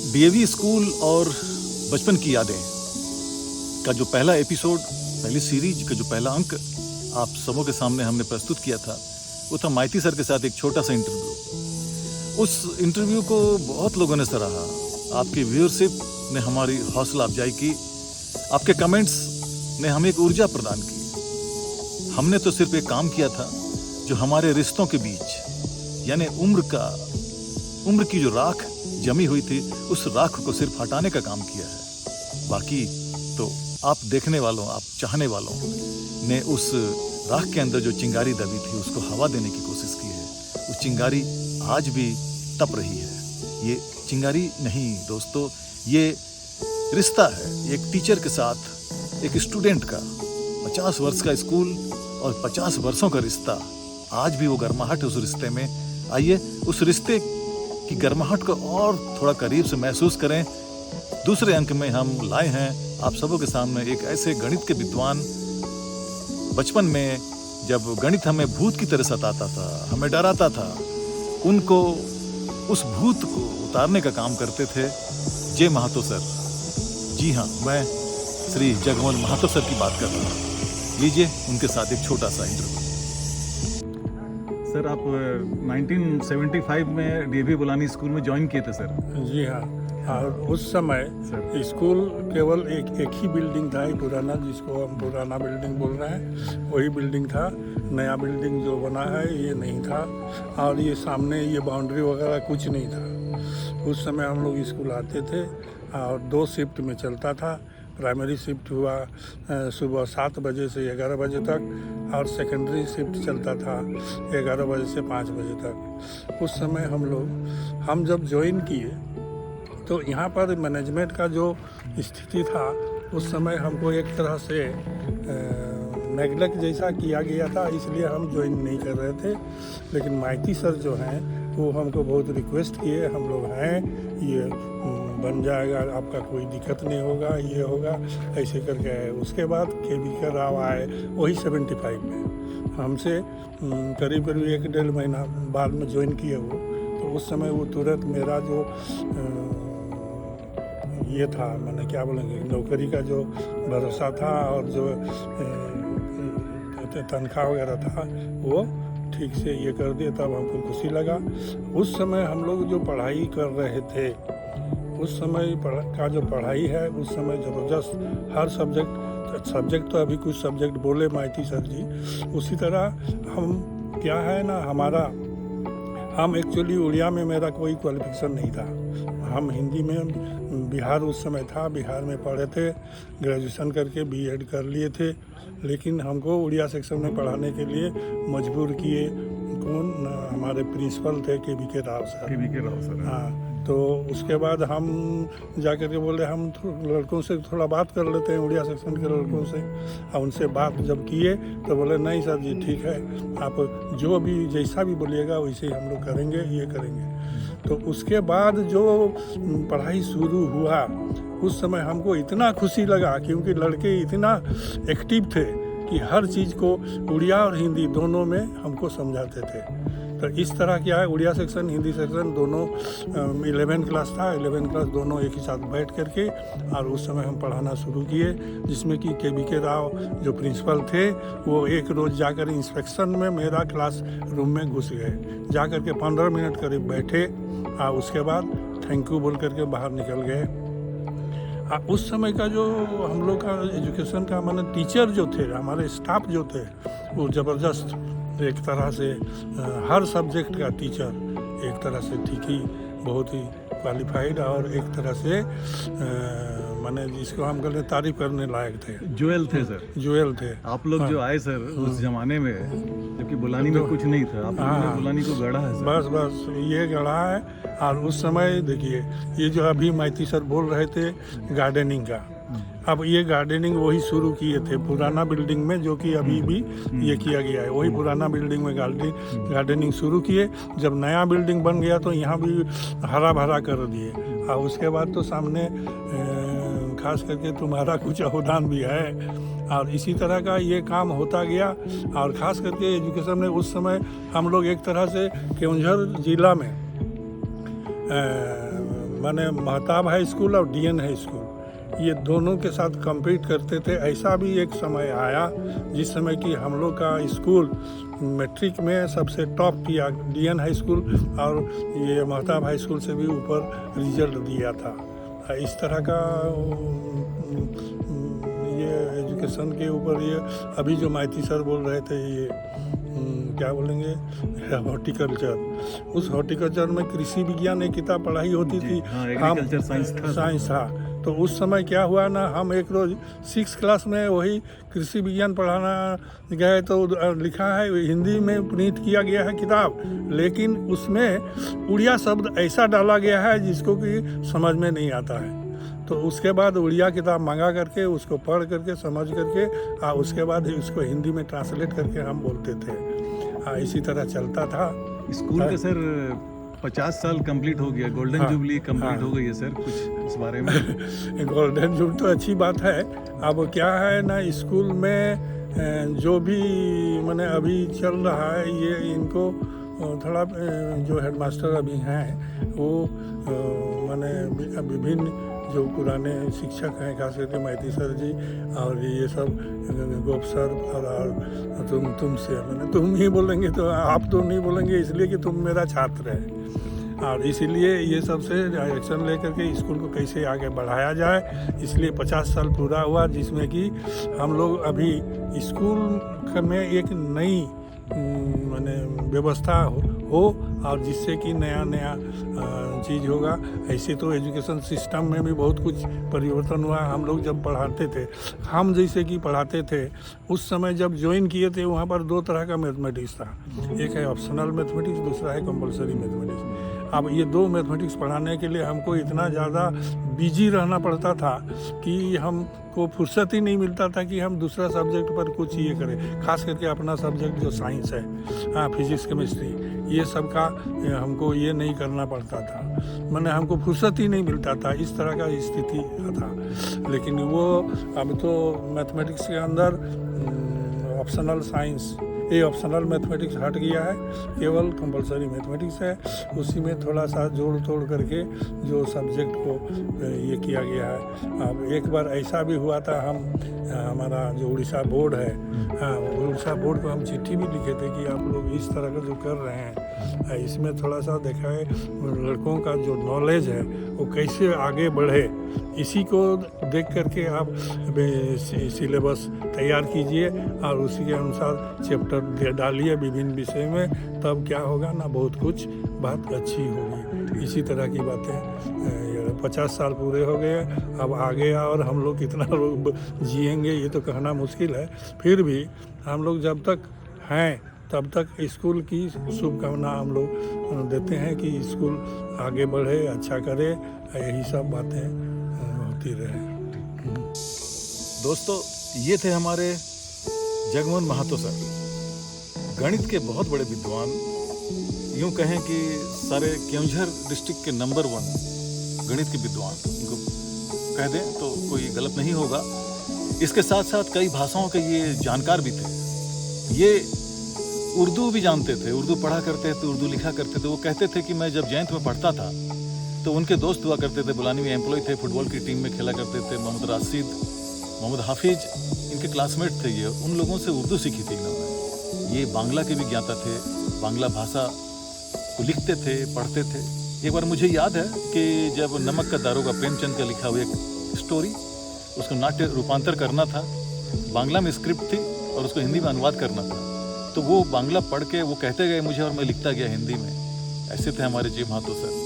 DAV school और बचपन की यादें का जो पहला एपिसोड, पहली सीरीज का जो पहला अंक आप सबों के सामने हमने प्रस्तुत किया था, वो था माइती सर के साथ एक छोटा सा इंटरव्यू। उस इंटरव्यू को बहुत लोगों ने सराहा। आपकी व्यूअरशिप ने हमारी हौसला अफजाई की, आपके कमेंट्स ने हमें एक ऊर्जा प्रदान की। हमने तो सिर्फ एक काम किया था जो हमारे रिश्तों के बीच, यानी उम्र की जो राख जमी हुई थी, उस राख को सिर्फ हटाने का काम किया है। बाकी तो आप देखने वालों, आप चाहने वालों ने उस राख के अंदर जो चिंगारी दबी थी उसको हवा देने की कोशिश की है। वो चिंगारी आज भी तप रही है। ये चिंगारी नहीं दोस्तों, ये रिश्ता है एक टीचर के साथ एक स्टूडेंट का। 50 वर्ष का स्कूल और 50 वर्षों का रिश्ता, आज भी वो गर्माहट है उस रिश्ते में। आइए उस रिश्ते की गर्माहट को और थोड़ा करीब से महसूस करें। दूसरे अंक में हम लाए हैं आप सबों के सामने एक ऐसे गणित के विद्वान। बचपन में जब गणित हमें भूत की तरह सताता था, हमें डराता था, उनको, उस भूत को उतारने का काम करते थे जे महातो सर। जी हाँ, मैं श्री जगमोहन महातो सर की बात कर रहा हूँ। लीजिए उनके साथ एक छोटा सा इंटरव्यू। सर, आप 1975 में डीएवी बुलानी स्कूल में ज्वाइन किए थे सर? जी हाँ। और उस समय स्कूल केवल एक ही बिल्डिंग था, पुराना, जिसको हम पुराना बिल्डिंग बोल रहे हैं, वही बिल्डिंग था। नया बिल्डिंग जो बना है ये नहीं था, और ये सामने ये बाउंड्री वगैरह कुछ नहीं था। उस समय हम लोग स्कूल आते थे और 2 शिफ्ट में चलता था। प्राइमरी शिफ्ट हुआ सुबह 7 बजे से 11 बजे तक, और सेकेंडरी शिफ्ट चलता था 11 बजे से 5 बजे तक। उस समय हम जब ज्वाइन किए तो यहाँ पर मैनेजमेंट का जो स्थिति था, उस समय हमको एक तरह से नेगलेक्ट जैसा किया गया था, इसलिए हम ज्वाइन नहीं कर रहे थे। लेकिन माइती सर जो हैं वो हमको बहुत रिक्वेस्ट किए, हम लोग हैं, ये बन जाएगा, आपका कोई दिक्कत नहीं होगा, ये होगा, ऐसे करके आए। उसके बाद के राव आए, वही 75 में हमसे करीब 1-1.5 महीना बाद में ज्वाइन किए वो। तो उस समय वो तुरंत मेरा जो ये था, मैंने क्या बोलेंगे, नौकरी का जो भरोसा था और जो तनख्वाह वगैरह था वो ठीक से ये कर दिया, तब हमको खुशी लगा। उस समय हम लोग जो पढ़ाई कर रहे थे, उस समय का जो पढ़ाई है, उस समय ज़बरदस्त हर सब्जेक्ट तो अभी कुछ सब्जेक्ट बोले माइती सर जी, उसी तरह हम क्या है ना, हम एक्चुअली उड़िया में मेरा कोई क्वालिफिकेशन नहीं था। हम हिंदी में, बिहार उस समय था, बिहार में पढ़े थे, ग्रेजुएशन करके बीएड कर लिए थे, लेकिन हमको उड़िया सेक्शन में पढ़ाने के लिए मजबूर किए। कौन? हमारे प्रिंसिपल थे के राव सर। हाँ, तो उसके बाद हम जा कर के बोले हम लड़कों से थोड़ा बात कर लेते हैं, उड़िया सेक्शन के लड़कों से। और उनसे बात जब किए तो बोले नहीं सर जी ठीक है, आप जो भी जैसा भी बोलिएगा वैसे ही हम लोग करेंगे, ये करेंगे। तो उसके बाद जो पढ़ाई शुरू हुआ, उस समय हमको इतना खुशी लगा, क्योंकि लड़के इतना एक्टिव थे कि हर चीज़ को उड़िया और हिंदी दोनों में हमको समझाते थे। तो इस तरह क्या है, उड़िया सेक्शन, हिंदी सेक्शन दोनों, 11 क्लास था, 11 क्लास दोनों एक ही साथ बैठ करके, और उस समय हम पढ़ाना शुरू किए, जिसमें कि के राव जो प्रिंसिपल थे, वो एक रोज़ जाकर इंस्पेक्शन में मेरा क्लास रूम में घुस गए, जा कर के 15 मिनट करीब बैठे, और उसके बाद थैंक यू बोल करके बाहर निकल गए। उस समय का जो हम लोग का एजुकेशन का, माने टीचर जो थे, हमारे स्टाफ जो थे, वो ज़बरदस्त, एक तरह से हर सब्जेक्ट का टीचर एक तरह से ठीक ही, बहुत ही क्वालिफाइड, और एक तरह से माने जिसको हम कहते तारीफ करने लायक थे। जुएल थे सर, जुएल थे। आप लोग जो आए सर उस जमाने में, जबकि बुलानी में कुछ नहीं था, आप लोगों ने बुलानी को गढ़ा है सर। बस ये गढ़ा है। और उस समय देखिए, ये जो अभी माइती सर बोल रहे थे गार्डनिंग का, अब ये गार्डनिंग वही शुरू किए थे पुराना बिल्डिंग में, जो कि अभी भी ये किया गया है, वही पुराना बिल्डिंग में गार्डनिंग शुरू किए। जब नया बिल्डिंग बन गया तो यहाँ भी हरा भरा कर दिए, और उसके बाद तो सामने खास करके तुम्हारा कुछ अवदान भी है। और इसी तरह का ये काम होता गया। और ख़ास करके एजुकेशन में उस समय हम लोग एक तरह से केवंझर जिला में माने महताब हाई स्कूल और डीएन हाई स्कूल, ये दोनों के साथ कम्पीट करते थे। ऐसा भी एक समय आया जिस समय कि हम लोग का स्कूल मैट्रिक में सबसे टॉप किया, डीएन हाई स्कूल और ये महताब हाई स्कूल से भी ऊपर रिजल्ट दिया था। इस तरह का ये एजुकेशन के ऊपर ये अभी जो माइती सर बोल रहे थे, ये क्या बोलेंगे, हॉर्टिकल्चर, उस हॉर्टिकल्चर में कृषि विज्ञान एक किताब पढ़ाई होती थी। एग्रीकल्चर साइंस था। तो उस समय क्या हुआ ना, हम एक रोज 6 क्लास में वही कृषि विज्ञान पढ़ाना गए तो लिखा है, हिंदी में प्रिंट किया गया है किताब, लेकिन उसमें उड़िया शब्द ऐसा डाला गया है जिसको कि समझ में नहीं आता है। तो उसके बाद उड़िया किताब मंगा करके उसको पढ़ करके समझ करके और उसके बाद ही उसको हिंदी में ट्रांसलेट करके हम बोलते थे। इसी तरह चलता था। स्कूल का सर 50 साल कंप्लीट हो गया, गोल्डन जुबली कंप्लीट हो गई है सर, कुछ इस बारे में? गोल्डन जुबली तो अच्छी बात है। अब क्या है ना, स्कूल में जो भी मैंने अभी चल रहा है, ये इनको थोड़ा जो हेडमास्टर अभी हैं वो मैंने विभिन्न जो पुराने शिक्षक हैं, खास करके माइती सर जी और ये सब गोप सर और तुमसे मैंने तुम ही बोलेंगे, तो आप तो नहीं बोलेंगे इसलिए कि तुम मेरा छात्र है, और इसीलिए ये सबसे एक्शन लेकर के स्कूल को कैसे आगे बढ़ाया जाए, इसलिए 50 साल पूरा हुआ, जिसमें कि हम लोग अभी स्कूल में एक नई माने व्यवस्था हो और जिससे कि नया नया चीज़ होगा। ऐसे तो एजुकेशन सिस्टम में भी बहुत कुछ परिवर्तन हुआ। हम लोग जब पढ़ाते थे, हम जैसे कि पढ़ाते थे उस समय जब ज्वाइन किए थे, वहाँ पर 2 तरह का मैथमेटिक्स था, एक है ऑप्शनल मैथमेटिक्स, दूसरा है कंपलसरी मैथमेटिक्स। अब ये 2 मैथमेटिक्स पढ़ाने के लिए हमको इतना ज़्यादा बिजी रहना पड़ता था कि हमको फुर्सत ही नहीं मिलता था कि हम दूसरा सब्जेक्ट पर कुछ ये करें, खास करके अपना सब्जेक्ट जो साइंस है, फिजिक्स केमिस्ट्री, ये सब का हमको ये नहीं करना पड़ता था, मैंने हमको फुर्सत ही नहीं मिलता था, इस तरह का स्थिति था। लेकिन वो अब तो मैथमेटिक्स के अंदर ऑप्शनल साइंस, ये ऑप्शनल मैथमेटिक्स हट गया है, केवल कंपलसरी मैथमेटिक्स है। उसी में थोड़ा सा जोड़ तोड़ करके जो सब्जेक्ट को ये किया गया है। अब एक बार ऐसा भी हुआ था, हमारा जो उड़ीसा बोर्ड है, उड़ीसा बोर्ड को हम चिट्ठी भी लिखे थे कि आप लोग इस तरह का जो कर रहे हैं, इसमें थोड़ा सा देखा है लड़कों का जो नॉलेज है वो कैसे आगे बढ़े, इसी को देख करके आप सिलेबस तैयार कीजिए और उसी के अनुसार चैप्टर डालिए विभिन्न विषय में, तब क्या होगा ना, बहुत कुछ बात अच्छी होगी। इसी तरह की बातें 50 साल पूरे हो गए, अब आगे और हम लोग कितना लोग जिएंगे ये तो कहना मुश्किल है, फिर भी हम लोग जब तक हैं तब तक स्कूल की शुभकामना हम लोग देते हैं कि स्कूल आगे बढ़े, अच्छा करे, यही सब बातें होती रहे। दोस्तों, ये थे हमारे जगमोहन महतो सर, गणित के बहुत बड़े विद्वान, यूँ कहें कि सारे केवंझर डिस्ट्रिक्ट के नंबर 1 गणित के विद्वान, इनको कह दें तो कोई गलत नहीं होगा। इसके साथ साथ कई भाषाओं के ये जानकार भी थे, ये उर्दू भी जानते थे, उर्दू पढ़ा करते थे, उर्दू लिखा करते थे। वो कहते थे कि मैं जब जयंत में पढ़ता था तो उनके दोस्त हुआ करते थे, बुलानी में एम्प्लॉय थे, फुटबॉल की टीम में खेला करते थे, मोहम्मद राशिद, मोहम्मद हाफिज, इनके क्लासमेट थे ये, उन लोगों से उर्दू सीखी थी इन्होंने। ये बांग्ला के भी ज्ञाता थे, बांग्ला भाषा को लिखते थे, पढ़ते थे। एक बार मुझे याद है कि जब नमक का दारोगा प्रेमचंद का लिखा हुआ एक स्टोरी, उसको नाट्य रूपांतर करना था, बांग्ला में स्क्रिप्ट थी और उसको हिंदी में अनुवाद करना था, तो वो बांग्ला पढ़ के वो कहते गए मुझे और मैं लिखता गया हिंदी में। ऐसे थे हमारे जे महतो सर,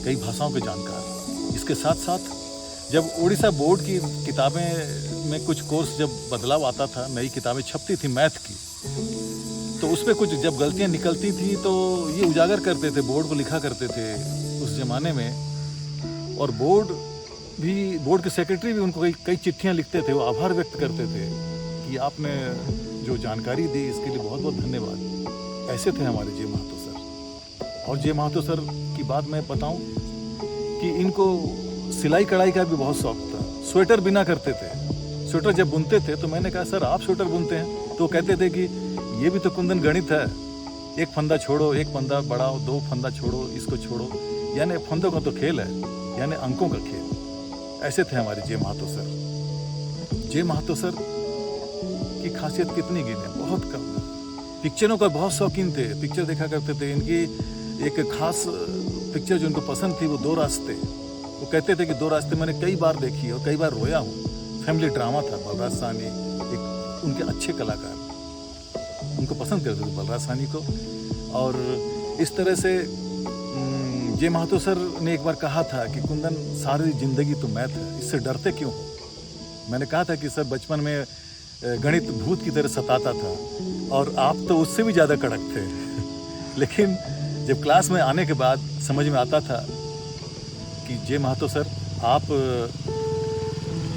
कई भाषाओं के जानकार। इसके साथ साथ जब उड़ीसा बोर्ड की किताबें में कुछ कोर्स जब बदलाव आता था, नई किताबें छपती थी मैथ की, तो उस पर कुछ जब गलतियां निकलती थी तो ये उजागर करते थे, बोर्ड को लिखा करते थे उस ज़माने में। और बोर्ड के सेक्रेटरी भी उनको कई चिट्ठियां लिखते थे, वो आभार व्यक्त करते थे कि आपने जो जानकारी दी इसके लिए बहुत बहुत धन्यवाद। ऐसे थे हमारे जे महतो सर। और जे महतो सर की बात मैं बताऊं कि इनको सिलाई कढ़ाई का भी बहुत शौक था, स्वेटर बिना करते थे। स्वेटर जब बुनते थे तो मैंने कहा सर आप स्वेटर बुनते हैं, तो कहते थे कि ये भी तो कुंदन गणित है, एक फंदा छोड़ो, एक फंदा बढ़ाओ, 2 फंदा छोड़ो, इसको छोड़ो, यानी फंदों का तो खेल है, यानी अंकों का खेल। ऐसे थे हमारे जे महातो सर। जे महातो सर की खासियत कितनी गिने, बहुत कम। पिक्चरों का बहुत शौकीन थे, पिक्चर देखा करते थे। इनकी एक खास पिक्चर जो उनको पसंद थी वो दो रास्ते। वो कहते थे कि दो रास्ते मैंने कई बार देखी और कई बार रोया हूँ। फैमिली ड्रामा था। बलराज साहनी एक उनके अच्छे कलाकार, उनको पसंद करते थे बलराज साहनी को। और इस तरह से जे महातो सर ने एक बार कहा था कि कुंदन, सारी जिंदगी तो मैथ है, इससे डरते क्यों हो? मैंने कहा था कि सर बचपन में गणित भूत की तरह सताता था और आप तो उससे भी ज़्यादा कड़क थे। लेकिन जब क्लास में आने के बाद समझ में आता था कि जे महातो सर आप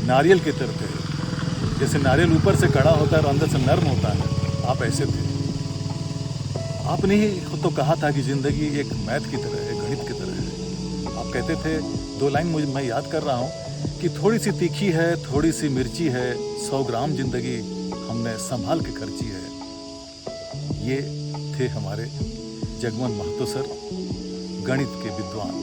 नारियल की तरह थे। जैसे नारियल ऊपर से कड़ा होता है और अंदर से नर्म होता है, आप ऐसे थे। आपने ही तो कहा था कि ज़िंदगी एक मैथ की तरह है, गणित की तरह है। आप कहते थे, दो लाइन मुझे मैं याद कर रहा हूँ कि थोड़ी सी तीखी है, थोड़ी सी मिर्ची है, 100 ग्राम जिंदगी हमने संभाल के खर्ची है। ये थे हमारे जगमोहन महतो सर, गणित के विद्वान।